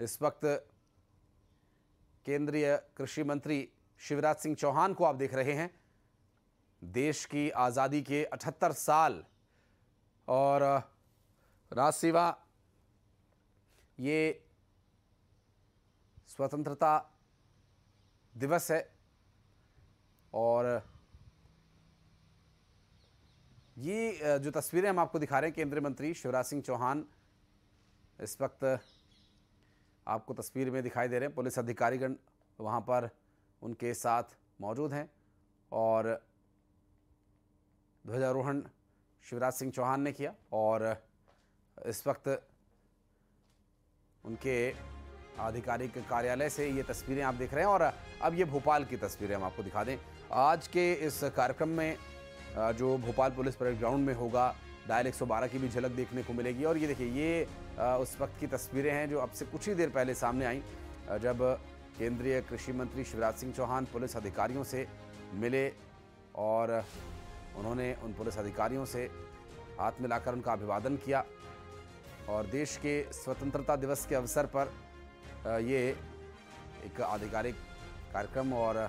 इस वक्त केंद्रीय कृषि मंत्री शिवराज सिंह चौहान को आप देख रहे हैं। देश की आज़ादी के 78 साल और राज सेवा, ये स्वतंत्रता दिवस है और ये जो तस्वीरें हम आपको दिखा रहे हैं, केंद्रीय मंत्री शिवराज सिंह चौहान इस वक्त आपको तस्वीर में दिखाई दे रहे हैं। पुलिस अधिकारीगण वहाँ पर उनके साथ मौजूद हैं और ध्वजारोहण शिवराज सिंह चौहान ने किया और इस वक्त उनके आधिकारिक कार्यालय से ये तस्वीरें आप देख रहे हैं। और अब ये भोपाल की तस्वीरें हम आपको दिखा दें। आज के इस कार्यक्रम में जो भोपाल पुलिस परेड ग्राउंड में होगा, डायल 112 की भी झलक देखने को मिलेगी। और ये देखिए, ये उस वक्त की तस्वीरें हैं जो अब से कुछ ही देर पहले सामने आई, जब केंद्रीय कृषि मंत्री शिवराज सिंह चौहान पुलिस अधिकारियों से मिले और उन्होंने उन पुलिस अधिकारियों से हाथ मिलाकर उनका अभिवादन किया। और देश के स्वतंत्रता दिवस के अवसर पर ये एक आधिकारिक कार्यक्रम और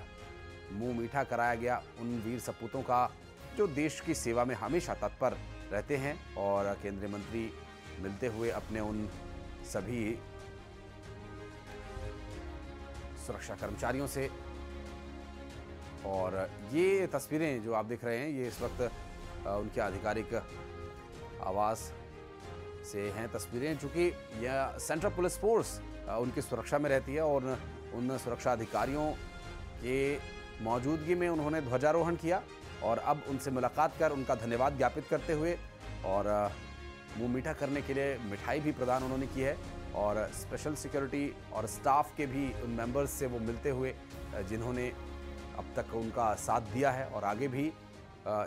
मुंह मीठा कराया गया उन वीर सपूतों का जो देश की सेवा में हमेशा तत्पर रहते हैं। और केंद्रीय मंत्री मिलते हुए अपने उन सभी सुरक्षा कर्मचारियों से। और ये तस्वीरें जो आप देख रहे हैं, ये इस वक्त उनके आधिकारिक आवास से हैं तस्वीरें, चूँकि यह सेंट्रल पुलिस फोर्स उनकी सुरक्षा में रहती है और उन सुरक्षा अधिकारियों के मौजूदगी में उन्होंने ध्वजारोहण किया और अब उनसे मुलाकात कर उनका धन्यवाद ज्ञापित करते हुए और मुंह मीठा करने के लिए मिठाई भी प्रदान उन्होंने की है। और स्पेशल सिक्योरिटी और स्टाफ के भी उन मेंबर्स से वो मिलते हुए जिन्होंने अब तक उनका साथ दिया है और आगे भी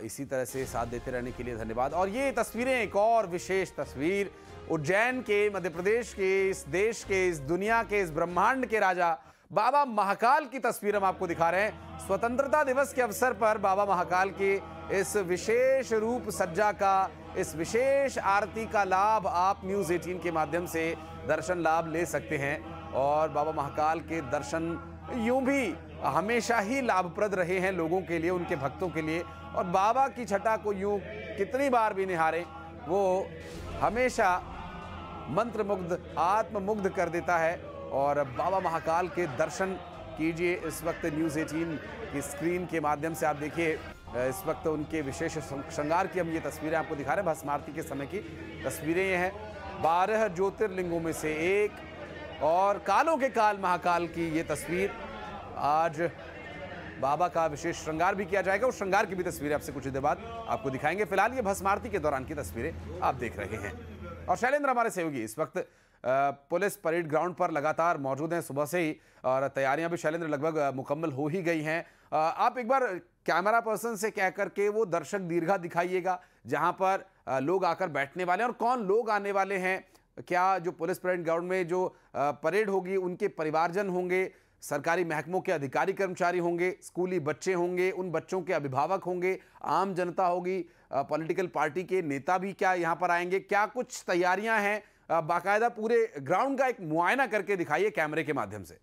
इसी तरह से साथ देते रहने के लिए धन्यवाद। और ये तस्वीरें, एक और विशेष तस्वीर, उज्जैन के, मध्य प्रदेश के, इस देश के, इस दुनिया के, इस ब्रह्मांड के राजा बाबा महाकाल की तस्वीर हम आपको दिखा रहे हैं। स्वतंत्रता दिवस के अवसर पर बाबा महाकाल की इस विशेष रूप सज्जा का, इस विशेष आरती का लाभ आप न्यूज़ 18 के माध्यम से दर्शन लाभ ले सकते हैं। और बाबा महाकाल के दर्शन यूं भी हमेशा ही लाभप्रद रहे हैं लोगों के लिए, उनके भक्तों के लिए। और बाबा की छटा को यूं कितनी बार भी निहारें, वो हमेशा मंत्रमुग्ध, आत्ममुग्ध कर देता है। और बाबा महाकाल के दर्शन कीजिए इस वक्त न्यूज़ 18 की स्क्रीन के माध्यम से। आप देखिए, इस वक्त उनके विशेष श्रृंगार की हम ये तस्वीरें आपको दिखा रहे हैं। भस्म आरती के समय की तस्वीरें ये हैं। 12 ज्योतिर्लिंगों में से एक और कालों के काल महाकाल की ये तस्वीर। आज बाबा का विशेष श्रृंगार भी किया जाएगा, उस श्रृंगार की भी तस्वीरें आपसे कुछ देर बाद आपको दिखाएंगे। फिलहाल ये भस्म आरती के दौरान की तस्वीरें आप देख रहे हैं। और शैलेंद्र हमारे सहयोगी इस वक्त पुलिस परेड ग्राउंड पर लगातार मौजूद हैं सुबह से ही, और तैयारियां भी शैलेंद्र लगभग मुकम्मल हो ही गई हैं। आप एक बार कैमरा पर्सन से कह करके वो दर्शक दीर्घा दिखाइएगा जहां पर लोग आकर बैठने वाले हैं और कौन लोग आने वाले हैं। क्या जो पुलिस परेड ग्राउंड में जो परेड होगी उनके परिवारजन होंगे, सरकारी महकमों के अधिकारी कर्मचारी होंगे, स्कूली बच्चे होंगे, उन बच्चों के अभिभावक होंगे, आम जनता होगी, पॉलिटिकल पार्टी के नेता भी क्या यहाँ पर आएंगे, क्या कुछ तैयारियां हैं? बाकायदा पूरे ग्राउंड का एक मुआयना करके दिखाइए कैमरे के माध्यम से।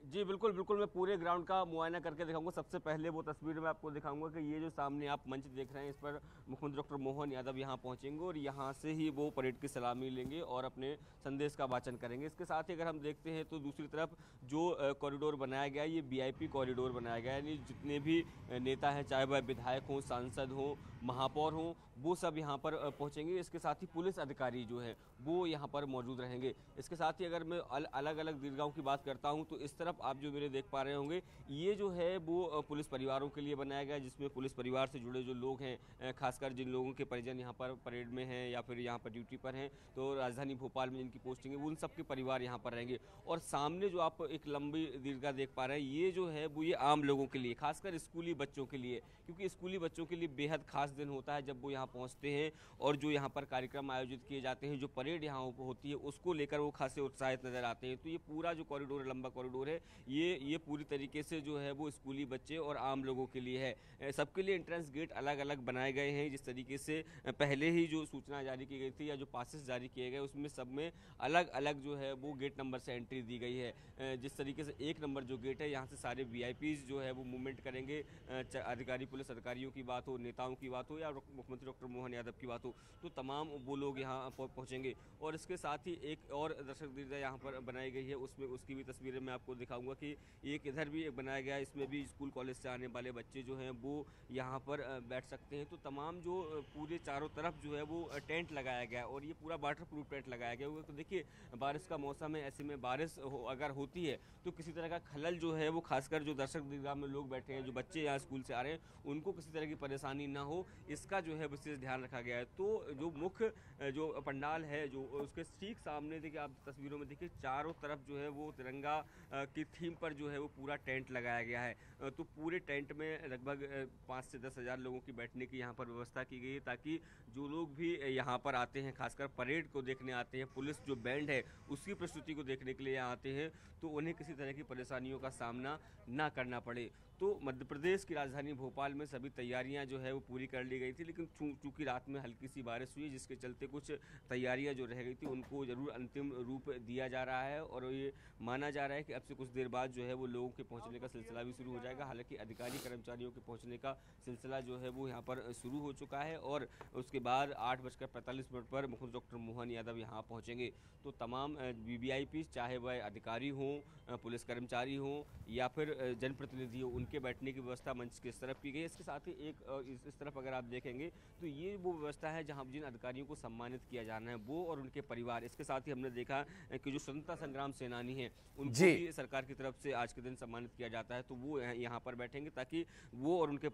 जी बिल्कुल बिल्कुल, मैं पूरे ग्राउंड का मुआयना करके दिखाऊंगा। सबसे पहले वो तस्वीर में आपको दिखाऊंगा कि ये जो सामने आप मंच देख रहे हैं, इस पर मुख्यमंत्री डॉक्टर मोहन यादव यहाँ पहुँचेंगे और यहाँ से ही वो परेड की सलामी लेंगे और अपने संदेश का वाचन करेंगे। इसके साथ ही अगर हम देखते हैं तो दूसरी तरफ जो कॉरिडोर बनाया गया है, ये VIP कॉरिडोर बनाया गया है, यानी जितने भी नेता हैं, चाहे वह विधायक हों, सांसद हों, महापौर हों, वो सब यहाँ पर पहुँचेंगे। इसके साथ ही पुलिस अधिकारी जो है वो यहाँ पर मौजूद रहेंगे। इसके साथ ही अगर मैं अलग अलग दीर्घाओं की बात करता हूँ तो इस तरफ आप जो मेरे देख पा रहे होंगे, ये जो है वो पुलिस परिवारों के लिए बनाया गया है, जिसमें पुलिस परिवार से जुड़े जो लोग हैं, खासकर जिन लोगों के परिजन यहाँ पर परेड में हैं या फिर यहाँ पर ड्यूटी पर हैं, तो राजधानी भोपाल में जिनकी पोस्टिंग है, उन सब के परिवार यहाँ पर रहेंगे। और सामने जो आप एक लंबी दीर्घा देख पा रहे हैं, ये जो है वो ये आम लोगों के लिए, खासकर स्कूली बच्चों के लिए, क्योंकि स्कूली बच्चों के लिए बेहद खास दिन होता है जब वो यहाँ पहुँचते हैं और जो यहाँ पर कार्यक्रम आयोजित किए जाते हैं, जो परेड यहाँ होती है, उसको लेकर वो खासे उत्साहित नजर आते हैं। तो ये पूरा जो कॉरिडोर है, लंबा कॉरिडोर है, ये पूरी तरीके से जो है वो स्कूली बच्चे और आम लोगों के लिए है। सबके लिए एंट्रेंस गेट अलग अलग बनाए गए हैं। जिस तरीके से पहले ही जो सूचना जारी की गई थी या जो पासेस जारी किए गए उसमें सब में अलग अलग जो है वो गेट नंबर से एंट्री दी गई है। जिस तरीके से 1 नंबर जो गेट है यहाँ से सारे वीआईपीज जो है वो मूवमेंट करेंगे। अधिकारी पुलिस अधिकारियों की बात हो, नेताओं की बात हो या मुख्यमंत्री डॉक्टर मोहन यादव की बात हो, तो तमाम वो लोग यहाँ पहुँचेंगे। और इसके साथ ही एक और दर्शक दीर्घा यहाँ पर बनाई गई है, उसमें उसकी भी तस्वीरें मैं आपको दिखाऊंगा कि एक इधर भी एक बनाया गया है। इसमें भी स्कूल कॉलेज से आने वाले बच्चे जो हैं वो यहाँ पर बैठ सकते हैं। तो तमाम जो पूरे चारों तरफ जो है वो टेंट लगाया गया है और ये पूरा वाटर प्रूफ टेंट लगाया गया है। तो देखिए बारिश का मौसम है, ऐसे में बारिश अगर होती है तो किसी तरह का खलल जो है वो खासकर जो दर्शक दीर्घा में लोग बैठे हैं, जो बच्चे यहाँ स्कूल से आ रहे हैं, उनको किसी तरह की परेशानी ना हो, इसका जो है विशेष ध्यान रखा गया है। तो जो मुख्य जो पंडाल है जो उसके ठीक सामने देखिए, आप तस्वीरों में देखिए चारों तरफ जो है वो तिरंगा की थीम पर जो है वो पूरा टेंट लगाया गया है। तो पूरे टेंट में लगभग 5 से 10 हज़ार लोगों की बैठने की यहाँ पर व्यवस्था की गई है, ताकि जो लोग भी यहाँ पर आते हैं, खासकर परेड को देखने आते हैं, पुलिस जो बैंड है उसकी प्रस्तुति को देखने के लिए यहाँ आते हैं, तो उन्हें किसी तरह की परेशानियों का सामना ना करना पड़े। तो मध्य प्रदेश की राजधानी भोपाल में सभी तैयारियां जो है वो पूरी कर ली गई थी, लेकिन चूंकि रात में हल्की सी बारिश हुई जिसके चलते कुछ तैयारियां जो रह गई थी उनको ज़रूर अंतिम रूप दिया जा रहा है। और ये माना जा रहा है कि अब से कुछ देर बाद जो है वो लोगों के पहुंचने का सिलसिला भी शुरू हो जाएगा। हालांकि अधिकारी कर्मचारियों के पहुंचने का सिलसिला जो है वो यहाँ पर शुरू हो चुका है और उसके बाद 8:45 पर मुख्यमंत्री डॉक्टर मोहन यादव यहाँ पहुँचेंगे। तो तमाम वीवीआईपी चाहे वह अधिकारी हों, पुलिस कर्मचारी हों या फिर जनप्रतिनिधि हो, उनके बैठने की व्यवस्था मंच की इस तरफ की गई है। इसके साथ ही एक इस तरफ अगर आप देखेंगे तो ये वो व्यवस्था है जहां जिन अधिकारियों को सम्मानित किया जाना है वो और उनके परिवार। इसके साथ ही हमने देखा कि जो स्वतंत्रता संग्राम सेनानी हैं उनको भी सरकार की तरफ से आज के दिन सम्मानित किया जाता है, तो वो यहाँ पर बैठेंगे ताकि वो और उनके